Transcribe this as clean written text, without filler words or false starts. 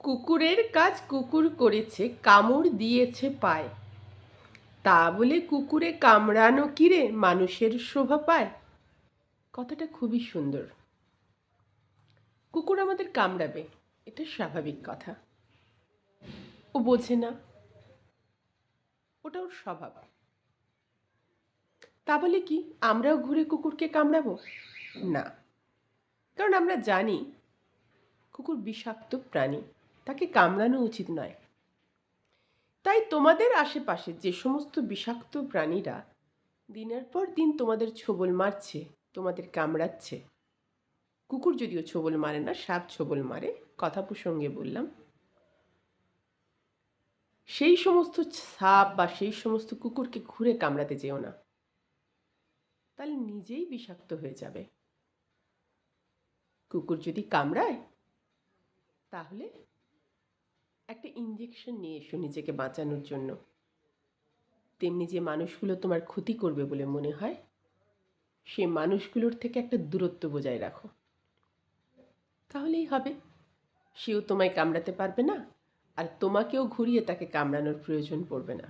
কুকুরের কাজ কুকুর করেছে, কামড় দিয়েছে পায়, তা বলে কুকুরে কামড়ানো কিরে মানুষের শোভা পায়। কথাটা খুবই সুন্দর। কুকুর আমাদের কামড়াবে, এটা স্বাভাবিক কথা। ও বোঝে না, ওটা ওর স্বভাব। তা বলে কি আমরাও ঘুরে কুকুরকে কামড়াবো? না, কারণ আমরা জানি কুকুর বিষাক্ত প্রাণী, তাকে কামড়ানো উচিত নয়। তাই তোমাদের আশেপাশে যে সমস্ত বিষাক্ত প্রাণীরা দিনের পর দিন তোমাদের ছোবল মারছে, তোমাদের কামড়াচ্ছে, কুকুর যদিও ছোবল মারে না, সাপ ছোবল মারে, কথা প্রসঙ্গে বললাম, সেই সমস্ত সাপ বা সেই সমস্ত কুকুরকে ঘুরে কামড়াতে যেও না, তাহলে নিজেই বিষাক্ত হয়ে যাবে। কুকুর যদি কামড়ায় তাহলে একটা ইঞ্জেকশন নিয়ে এসো নিজেকে বাঁচানোর জন্য। তেমনি যে মানুষগুলো তোমার ক্ষতি করবে বলে মনে হয়, সে মানুষগুলোর থেকে একটা দূরত্ব বজায় রাখো, তাহলেই হবে। সেও তোমায় কামড়াতে পারবে না, আর তোমাকেও ঘুরিয়ে তাকে কামড়ানোর প্রয়োজন পড়বে না।